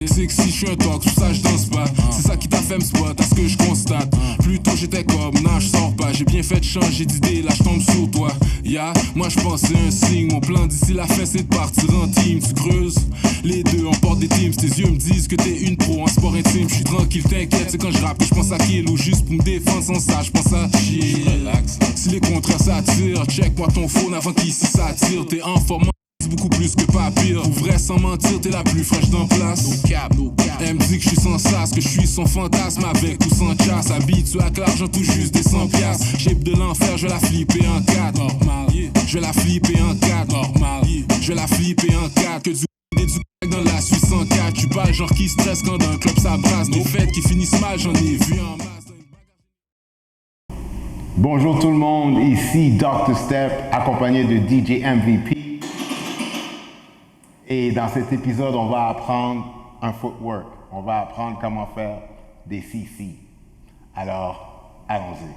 C'est que si je suis un talk, tout ça je danse pas. C'est ça qui t'a fait me spot, à ce que je constate. Plutôt j'étais comme, non je sors pas. J'ai bien fait de changer d'idée, là je tombe sur toi. Moi je pense c'est un signe. Mon plan d'ici la fin c'est de partir en team. Tu creuses, les deux on porte des teams. Tes yeux me disent que t'es une pro en sport intime. Je suis tranquille, t'inquiète, c'est quand je rappe que je pense à kill. Ou juste pour me défendre sans ça, je pense à chier. Relax. Si les contrats s'attirent, check-moi ton phone avant qu'ici ça tire. T'es en forme. Beaucoup plus que pas pire. Pour vrai sans mentir, t'es la plus fraîche d'en place. No cap, no cap. Elle me dit que je suis sans sas, que je suis son fantasme avec ou sans chasse. Habitué à que l'argent tout juste des 100 piastres. Shape de l'enfer, je vais la flipper en 4. Normal, yeah. Je vais la flipper en 4. Normal, yeah. Je vais la flipper en 4. Que du dans la Suisse en 4. Tu pas le genre qui stresse quand dans un club ça brasse. Des fêtes qui finissent mal, j'en ai vu en masse. Bonjour tout le monde, ici Dr. Step, accompagné de DJ MVP. Et dans cet épisode, on va apprendre un footwork. On va apprendre comment faire des CC. Alors, allons-y.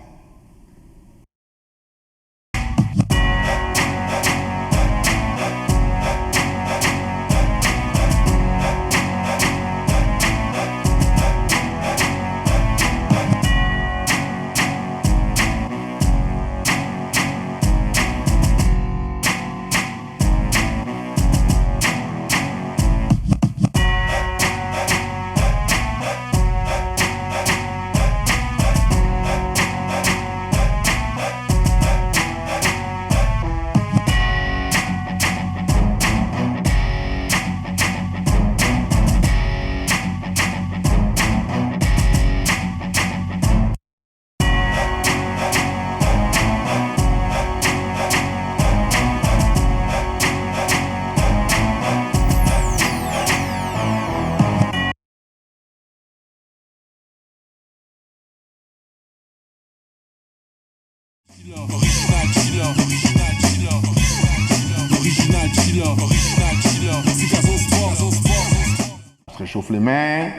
Je réchauffe les mains,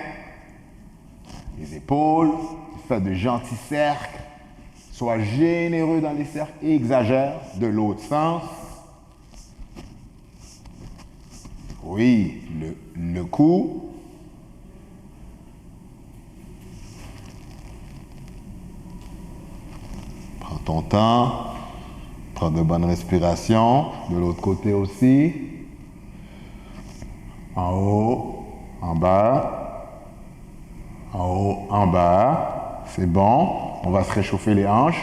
les épaules, fais de gentils cercles, sois généreux dans les cercles et exagère de l'autre sens. Oui, le cou. Prends ton temps, prends de bonnes respirations, de l'autre côté aussi. En haut, en bas, en haut, en bas. C'est bon. On va se réchauffer les hanches.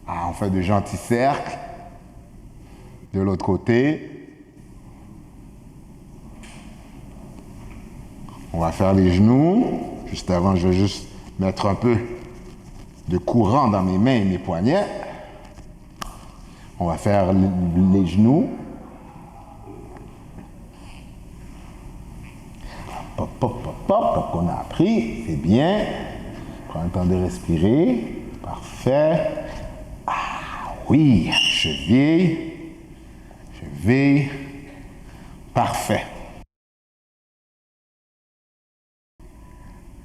On fait de gentils cercles. De l'autre côté. On va faire les genoux. Juste avant, je vais juste mettre un peu de courant dans mes mains et mes poignets. On va faire les genoux. Pop, pop, pop, pop, comme on a appris, c'est bien. Prends le temps de respirer. Parfait. Oui, cheville. Cheville. Parfait.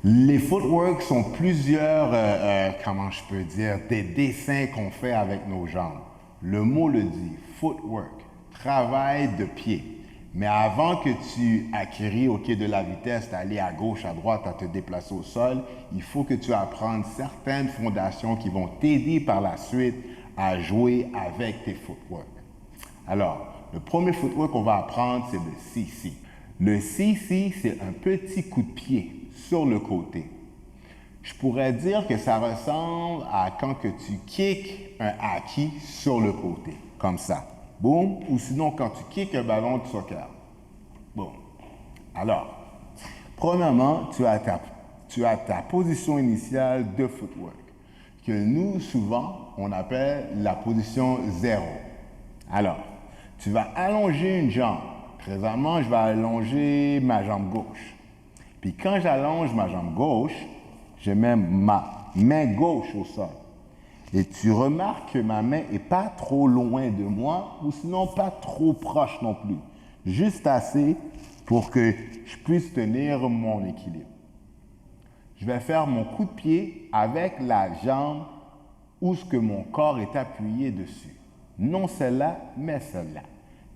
Les footwork sont plusieurs, comment je peux dire, des dessins qu'on fait avec nos jambes. Le mot le dit, footwork, travail de pied. Mais avant que tu acquéris au quai de la vitesse, d'aller à gauche, à droite, à te déplacer au sol, il faut que tu apprennes certaines fondations qui vont t'aider par la suite à jouer avec tes footwork. Alors, le premier footwork qu'on va apprendre, c'est le CC. Le CC, c'est un petit coup de pied sur le côté. Je pourrais dire que ça ressemble à quand que tu kicks un hockey sur le côté, comme ça. Boum. Ou sinon, quand tu kicks un ballon de soccer. Boum. Alors, premièrement, tu as ta position initiale de footwork, que nous, souvent, on appelle la position 0. Alors, tu vas allonger une jambe. Présentement, je vais allonger ma jambe gauche. Puis quand j'allonge ma jambe gauche, je mets ma main gauche au sol. Et tu remarques que ma main n'est pas trop loin de moi ou sinon pas trop proche non plus. Juste assez pour que je puisse tenir mon équilibre. Je vais faire mon coup de pied avec la jambe où ce que mon corps est appuyé dessus. Non celle-là, mais celle-là.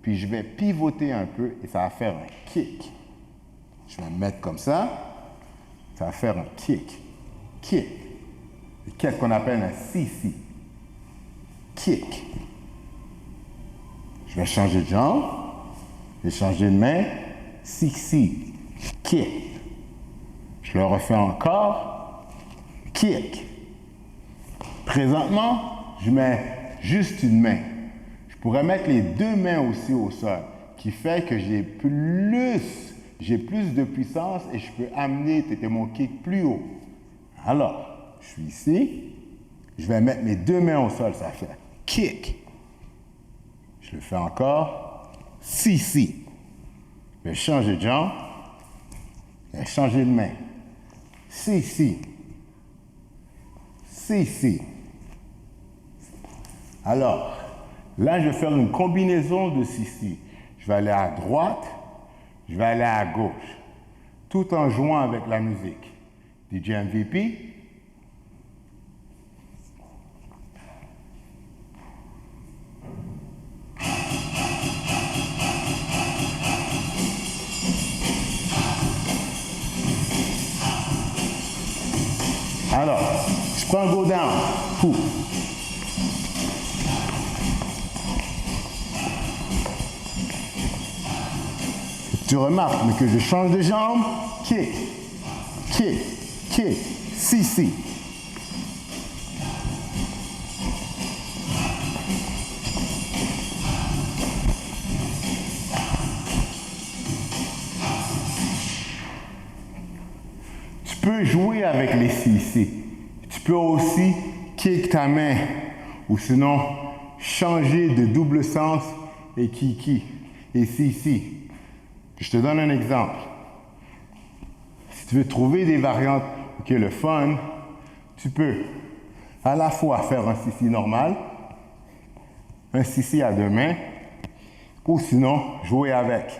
Puis je vais pivoter un peu et ça va faire un kick. Je vais me mettre comme ça. Ça va faire un kick. Kick. Qu'est-ce qu'on appelle un CC? Kick. Je vais changer de jambe. Je vais changer de main. CC. Kick. Je le refais encore. Kick. Présentement, je mets juste une main. Je pourrais mettre les deux mains aussi au sol, qui fait que j'ai plus de puissance et je peux amener mon kick plus haut. Alors, je suis ici, je vais mettre mes deux mains au sol, ça fait kick. Je le fais encore, CC. Je vais changer de jambe, je vais changer de main. CC. CC. Alors, là, je vais faire une combinaison de CC. Je vais aller à droite, je vais aller à gauche, tout en jouant avec la musique. DJ MVP. Alors, je prends un go down. Pouf. Tu remarques, mais que je change de jambe, kick, kick, kick, CC. Tu peux jouer avec les CC. Tu peux aussi kick ta main, ou sinon changer de double sens et kiki et CC. Je te donne un exemple. Si tu veux trouver des variantes qui est le fun, tu peux à la fois faire un CC normal, un CC à deux mains, ou sinon jouer avec.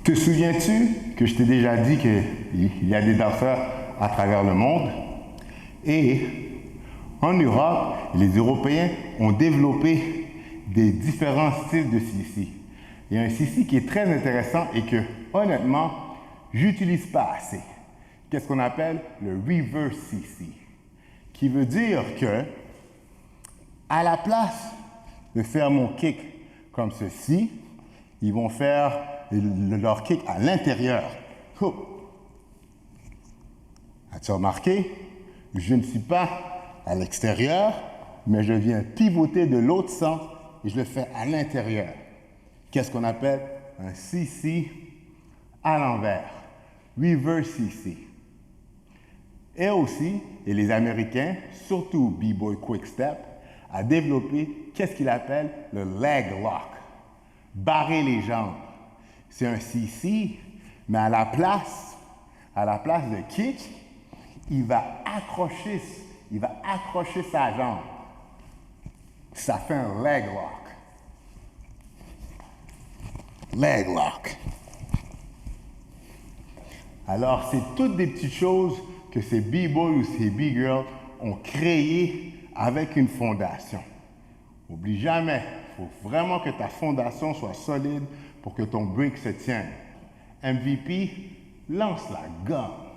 Te souviens-tu que je t'ai déjà dit qu'il y a des danseurs à travers le monde? Et en Europe, les Européens ont développé des différents styles de CC. Il y a un CC qui est très intéressant et que, honnêtement, j'utilise pas assez. Qu'est-ce qu'on appelle le reverse CC? Qui veut dire que, à la place de faire mon kick comme ceci, ils vont faire leur kick à l'intérieur. As-tu remarqué? Je ne suis pas à l'extérieur, mais je viens pivoter de l'autre sens et je le fais à l'intérieur. Qu'est-ce qu'on appelle un CC à l'envers, reverse CC. Et aussi, et les Américains, surtout B-Boy Quick Step, a développé qu'est-ce qu'il appelle le leg lock, barrer les jambes. C'est un CC, mais à la place de kick, il va accrocher sa jambe. Ça fait un leg lock. Leg lock. Alors, c'est toutes des petites choses que ces B-boys ou ces B-girls ont créées avec une fondation. N'oublie jamais, il faut vraiment que ta fondation soit solide pour que ton break se tienne. MVP, lance la gomme.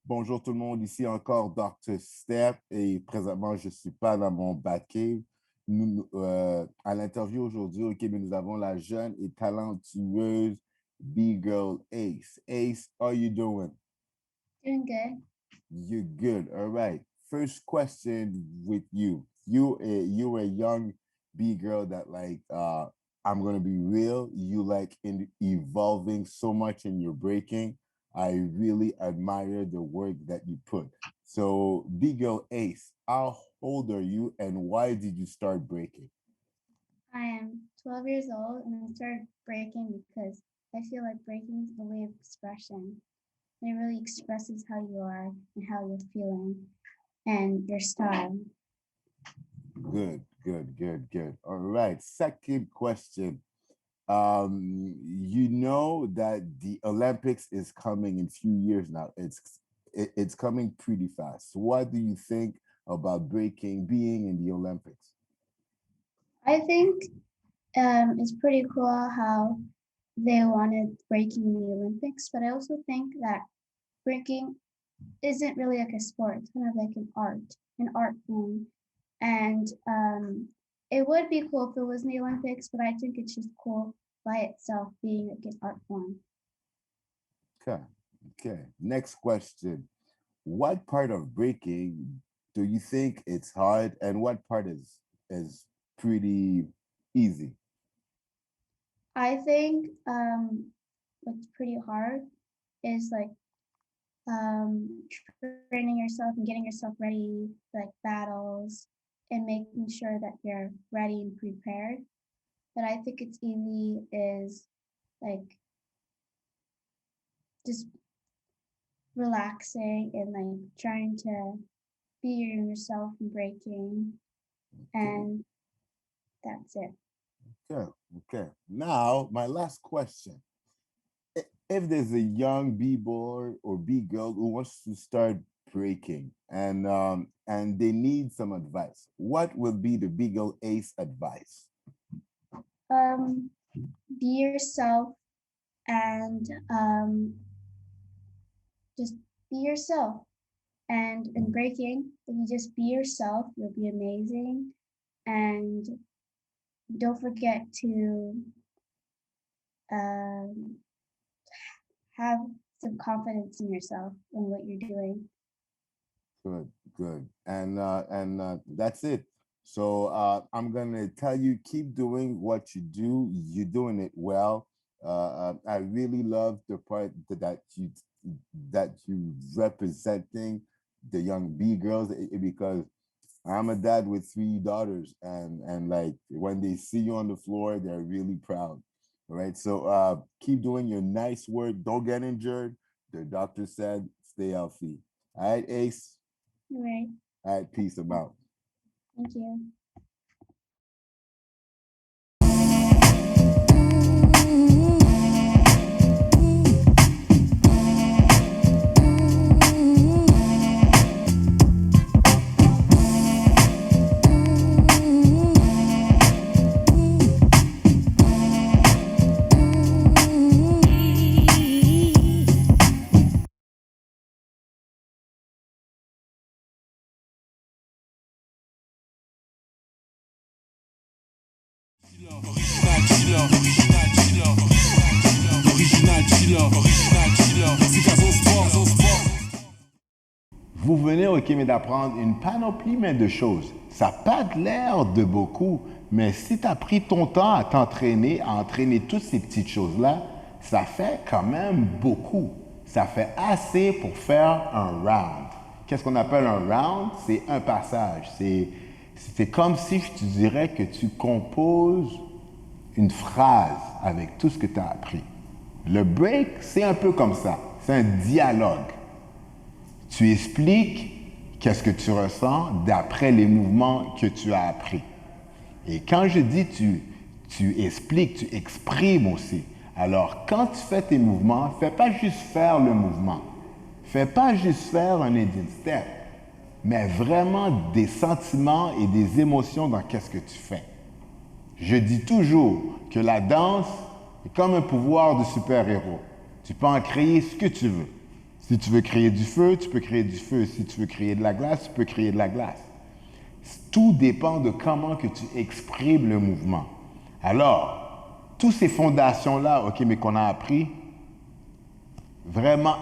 Bonjour tout le monde, ici encore Dr. Step et présentement je ne suis pas dans mon Batcave. À l'interview aujourd'hui, OK, mais nous avons la jeune et talentueuse B-Girl Ace. Ace, how you doing? Doing good. You're good, all right. First question with you. You a young B-Girl that I'm gonna be real, you evolving so much in your breaking. I really admire the work that you put. So, Big Girl Ace, how old are you and why did you start breaking? I am 12 years old and I started breaking because I feel like breaking is a way of expression. It really expresses how you are and how you're feeling and your style. Good. All right. Second question. You know that the Olympics is coming in a few years now. It's coming pretty fast. What do you think about breaking being in the Olympics? I think it's pretty cool how they wanted breaking in the Olympics, but I also think that breaking isn't really like a sport. It's kind of like an art form. And it would be cool if it was in the Olympics, but I think it's just cool by itself being like an art form. Okay. Next question. What part of breaking do you think it's hard and what part is pretty easy? I think what's pretty hard is like training yourself and getting yourself ready for like battles and making sure that you're ready and prepared. But I think it's easy is like just relaxing and like trying to be yourself and breaking, and that's it. Okay. Now, my last question. If there's a young B-boy or B-girl who wants to start breaking and they need some advice, what will be the B-Girl Ace advice? Be yourself and just be yourself. And in breaking, if you just be yourself, you'll be amazing. And don't forget to have some confidence in yourself and what you're doing. Good. And that's it. So I'm gonna tell you, keep doing what you do. You're doing it well. I really love the part that you representing the young B girls because I'm a dad with 3 daughters, and like when they see you on the floor, they're really proud. All right. So keep doing your nice work. Don't get injured. The doctor said stay healthy. All right, Ace. All right. All right, peace about. Thank you. Vous venez au Québec d'apprendre une panoplie mais de choses. Ça n'a pas l'air de beaucoup, mais si tu as pris ton temps à t'entraîner, à entraîner toutes ces petites choses-là, ça fait quand même beaucoup. Ça fait assez pour faire un round. Qu'est-ce qu'on appelle un round? C'est un passage. C'est comme si je te dirais que tu composes une phrase avec tout ce que tu as appris. Le break, c'est un peu comme ça. C'est un dialogue. Tu expliques qu'est-ce que tu ressens d'après les mouvements que tu as appris. Et quand je dis tu expliques, tu exprimes aussi. Alors, quand tu fais tes mouvements, fais pas juste faire le mouvement. Fais pas juste faire un Indian step, mais vraiment des sentiments et des émotions dans qu'est-ce que tu fais. Je dis toujours que la danse est comme un pouvoir de super-héros. Tu peux en créer ce que tu veux. Si tu veux créer du feu, tu peux créer du feu. Si tu veux créer de la glace, tu peux créer de la glace. Tout dépend de comment que tu exprimes le mouvement. Alors, toutes ces fondations-là, OK, mais qu'on a appris, vraiment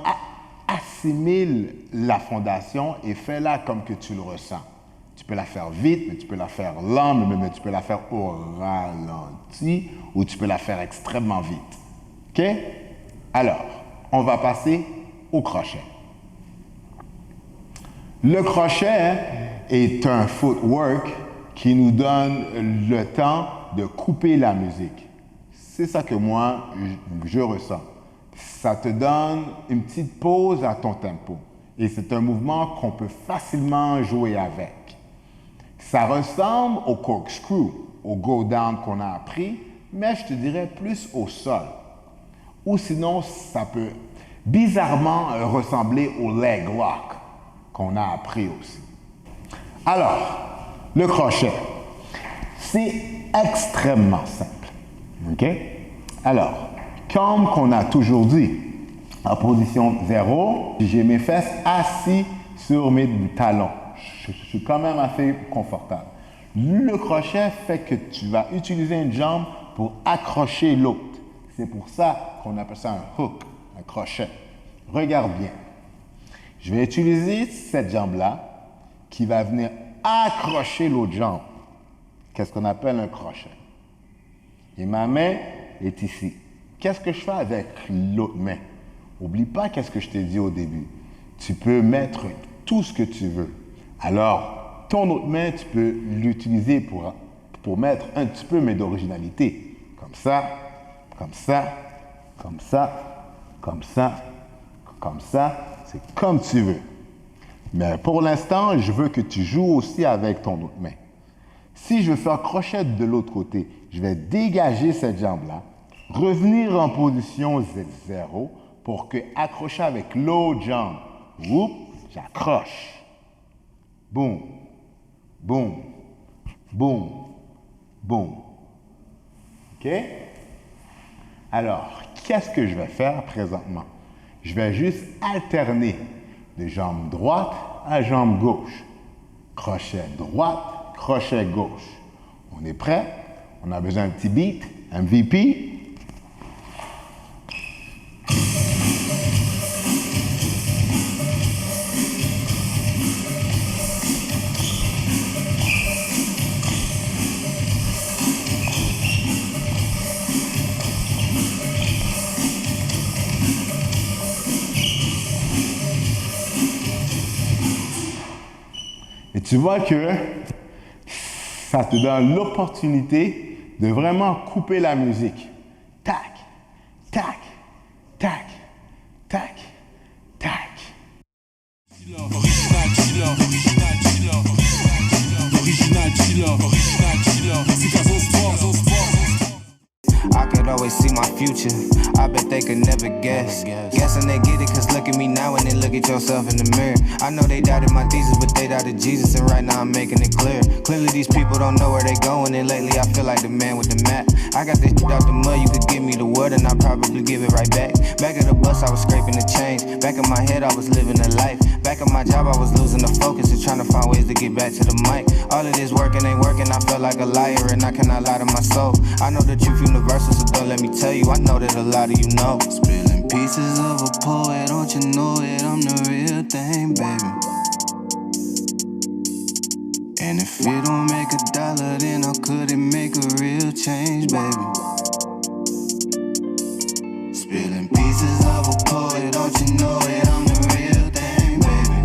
assimile la fondation et fais-la comme que tu le ressens. Tu peux la faire vite, mais tu peux la faire lente, mais tu peux la faire au ralenti ou tu peux la faire extrêmement vite. OK? Alors, on va passer au crochet. Le crochet est un footwork qui nous donne le temps de couper la musique. C'est ça que moi, je ressens. Ça te donne une petite pause à ton tempo. Et c'est un mouvement qu'on peut facilement jouer avec. Ça ressemble au corkscrew, au go down qu'on a appris, mais je te dirais plus au sol. Ou sinon, ça peut bizarrement ressembler au leg lock qu'on a appris aussi. Alors, le crochet, c'est extrêmement simple. OK? Alors, comme qu'on a toujours dit, en position 0, j'ai mes fesses assis sur mes talons. Je suis quand même assez confortable. Le crochet fait que tu vas utiliser une jambe pour accrocher l'autre. C'est pour ça qu'on appelle ça un hook, un crochet. Regarde bien. Je vais utiliser cette jambe-là qui va venir accrocher l'autre jambe. Qu'est-ce qu'on appelle un crochet? Et ma main est ici. Qu'est-ce que je fais avec l'autre main? N'oublie pas qu'est-ce que je t'ai dit au début. Tu peux mettre tout ce que tu veux. Alors, ton autre main, tu peux l'utiliser pour mettre un petit peu, mais d'originalité. Comme ça, comme ça, comme ça, comme ça, comme ça. C'est comme tu veux. Mais pour l'instant, je veux que tu joues aussi avec ton autre main. Si je veux faire crochet de l'autre côté, je vais dégager cette jambe-là, revenir en position 0 pour que, accrocher avec l'autre jambe, oups, j'accroche. Boum, boum, boum, boum. OK? Alors, qu'est-ce que je vais faire présentement? Je vais juste alterner de jambe droite à jambe gauche. Crochet droite, crochet gauche. On est prêt? On a besoin d'un petit beat, MVP. Et tu vois que ça te donne l'opportunité de vraiment couper la musique. Tac, tac, tac, tac, tac. Original killer, original killer, original killer, original killer. C'est Gazon Sport. I could always see my future. I bet they could never guess. Guessing they get it, cause look at me now and then look at yourself in the mirror. I know they doubted my thesis, but they doubted Jesus, and right now I'm making it clear. Clearly these people don't know where they going, and lately I feel like the man with the map. I got this shit out the mud, you could give me the word, and I'll probably give it right back. Back at the bus, I was scraping the change. Back in my head, I was living a life. Back at my job, I was losing the focus and trying to find ways to get back to the mic. All of this working ain't working, I felt like a liar, and I cannot lie to my soul. I know the truth universal, so don't let me tell you, I know that a lot of you know. Spilling pieces of a poet, don't you know it? I'm the real thing, baby. And if it don't make $1, then how could it make a real change, baby? Spilling pieces of a poet, don't you know it? I'm the real thing, baby.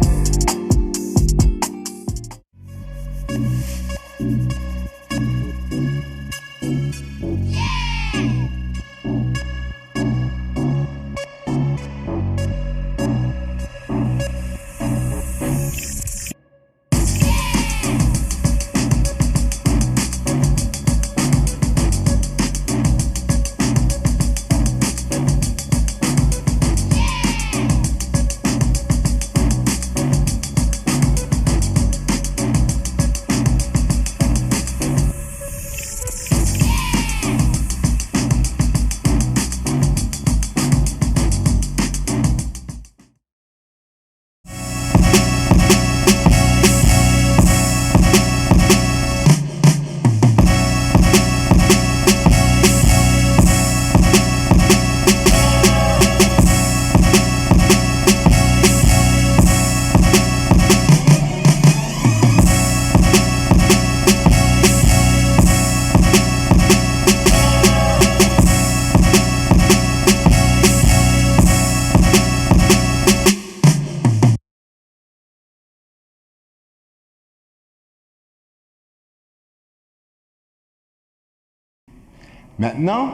Maintenant,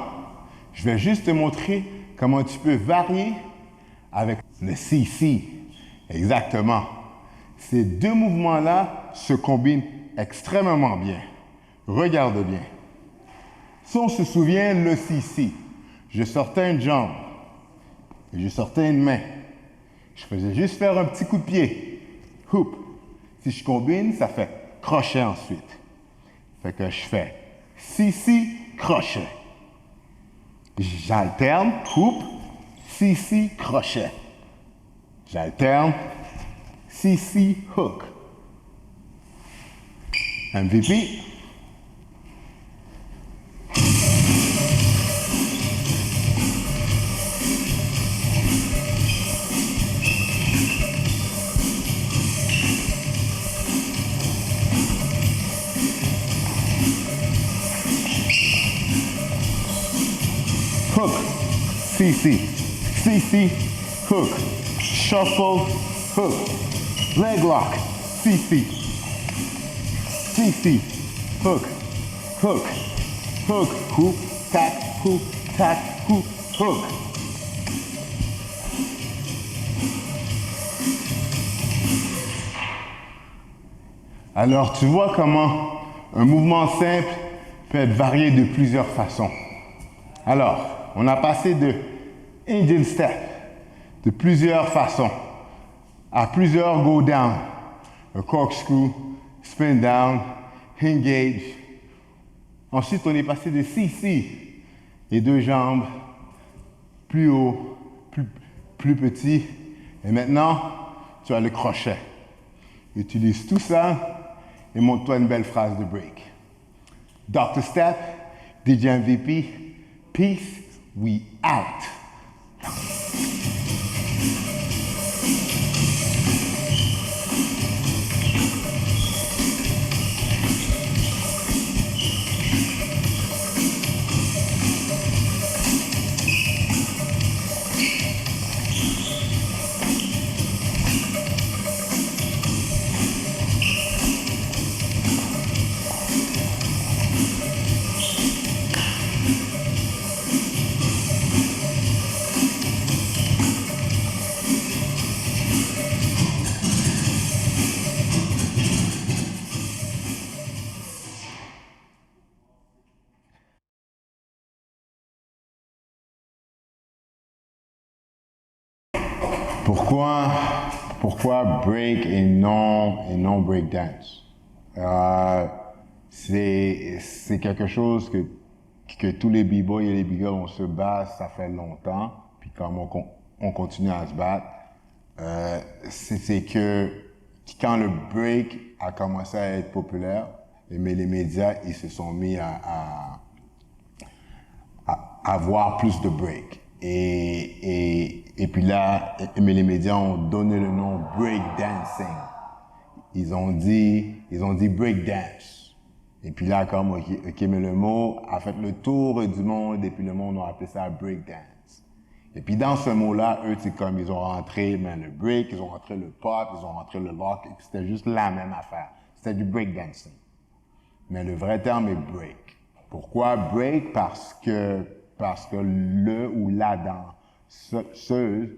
je vais juste te montrer comment tu peux varier avec le CC. Exactement. Ces deux mouvements-là se combinent extrêmement bien. Regarde bien. Si on se souvient, le CC, je sortais une jambe et je sortais une main. Je faisais juste faire un petit coup de pied. Hoop. Si je combine, ça fait crochet ensuite. Fait que je fais CC, crochet. J'alterne, hoop, CC, crochet. J'alterne, CC, hook. MVP. Hook, CC, CC, hook, shuffle, hook, leg lock, CC, CC, hook, hook, hook, hoop, tack, hoop, tack, hoop, hook. Alors, tu vois comment un mouvement simple peut être varié de plusieurs façons. Alors, on a passé de Indian Step de plusieurs façons à plusieurs go down. Un corkscrew, spin down, engage. Ensuite, on est passé de CC, les deux jambes plus haut, plus petit. Et maintenant, tu as le crochet. Utilise tout ça et montre-toi une belle phrase de break. Dr. Step, DJ MVP, peace. We out. Pourquoi break et non break dance? C'est quelque chose que tous les b-boys et les b-girls, on se bat, ça fait longtemps, puis comme on continue à se battre, c'est que quand le break a commencé à être populaire, mais les médias, ils se sont mis à avoir plus de break. Et puis là, mais les médias ont donné le nom break dancing. Ils ont dit break dance. Et puis là, comme, ok, mais le mot a fait le tour du monde, et puis le monde a appelé ça break dance. Et puis dans ce mot-là, eux, c'est comme, ils ont rentré le break, ils ont rentré le pop, ils ont rentré le lock, et puis c'était juste la même affaire. C'était du break dancing. Mais le vrai terme est break. Pourquoi break? Parce que le ou la danseuse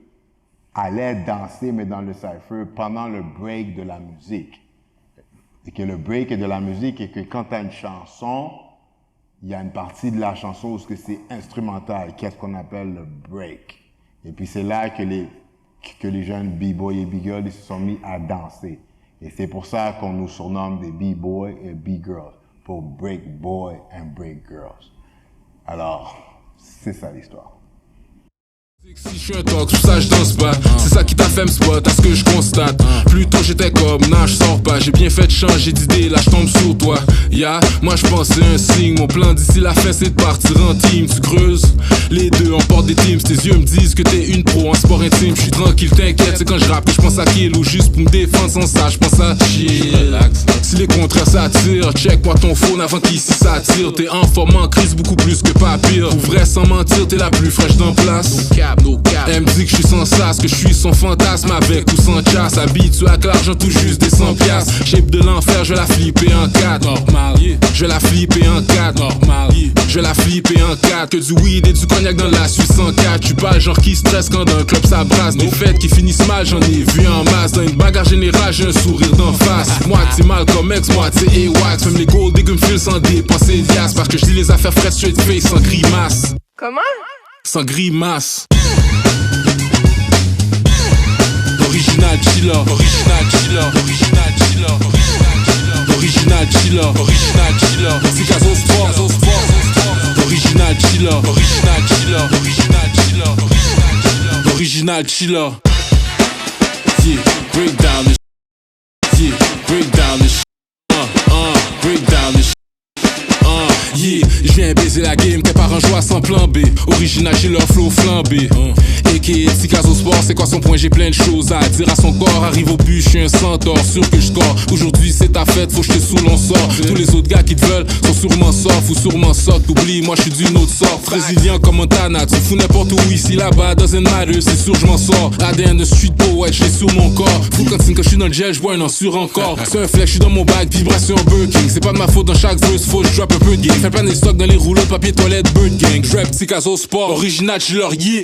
allait danser, mais dans le cypher, pendant le break de la musique. Et que le break est de la musique et que quand tu as une chanson, il y a une partie de la chanson où c'est instrumental, qu'est-ce qu'on appelle le break. Et puis c'est là que les jeunes b-boys et b-girls ils se sont mis à danser. Et c'est pour ça qu'on nous surnomme des b-boys et b-girls, pour break boy and break girls. Alors, c'est ça l'histoire. Si je suis un talk, sur ça je danse pas. C'est ça qui t'a fait me spot, à ce que je constate. Plutôt j'étais comme, non je sors pas. J'ai bien fait de changer d'idée, là je tombe sur toi. Moi je pensais un signe. Mon plan d'ici la fin c'est de partir en team. Tu creuses, les deux on porte des teams. Tes yeux me disent que t'es une pro en sport intime. Je suis tranquille, t'inquiète, c'est quand je rappe que je pense à kill. Ou juste pour me défendre sans ça, je pense à chier. Si les contraires s'attirent. Check-moi ton phone avant qu'ici s'attire. T'es en forme en crise beaucoup plus que pas pire. Pour vrai sans mentir, t'es la plus fraîche d'en place. No cap, no cap. Elle me dit que je suis sans sas, que je suis son fantasme avec ou sans chasse. Habitué avec l'argent tout juste des 100 piastres. Shape de l'enfer, je vais la flipper en 4. Normal, yeah. Je vais la flipper en 4. Normal, yeah. Je vais la flipper en 4. Que du weed et du cognac dans la Suisse en 4. Tu pas le genre qui stresse quand dans un club ça brasse. Des fêtes qui finissent mal, j'en ai vu en masse. Dans une bagarre générale, j'ai un sourire d'en face. Moitié mal comme ex, moitié A-Wax. Même les gold digger me filent sans dépenser d'IAS. Parce que je dis les affaires fraîches straight face sans grimace. Comment? Sans grimace. Original chiller, original chiller, original chiller, original chiller, original chiller, Ticazo Sport, original chiller, original chiller, original chiller, original chiller. Yeah, break down this. Yeah, break down this. Break down this. Yeah, je viens baiser la game, t'es par un joie sans plan B. Original chez leur flow flambé. A.K.A. Ticazo Sport, c'est quoi son point? J'ai plein de choses à dire à son corps. Arrive au but, je suis un centaure, sûr que je score. Aujourd'hui c'est ta fête, faut que je te saoule, on sort. Tous les autres gars qui te veulent sont sûrement soft ou sûrement soft. T'oublies, moi je suis d'une autre sorte. Brésilien comme Montana, tu fous n'importe où ici, là-bas, doesn't matter, c'est sûr je m'en sors. ADN de street poet, je l'ai sur mon corps. Fou quand je suis dans le gel, je bois un ensure encore. C'est un flex, je suis dans mon bag, vibration Birking. C'est pas de ma faute dans chaque verse, faut que je drop un peu de game. Fais plein des stocks dans les rouleaux de papier toilette, Bird Gang. Rap Ticazo Sport, original chiller, yeah.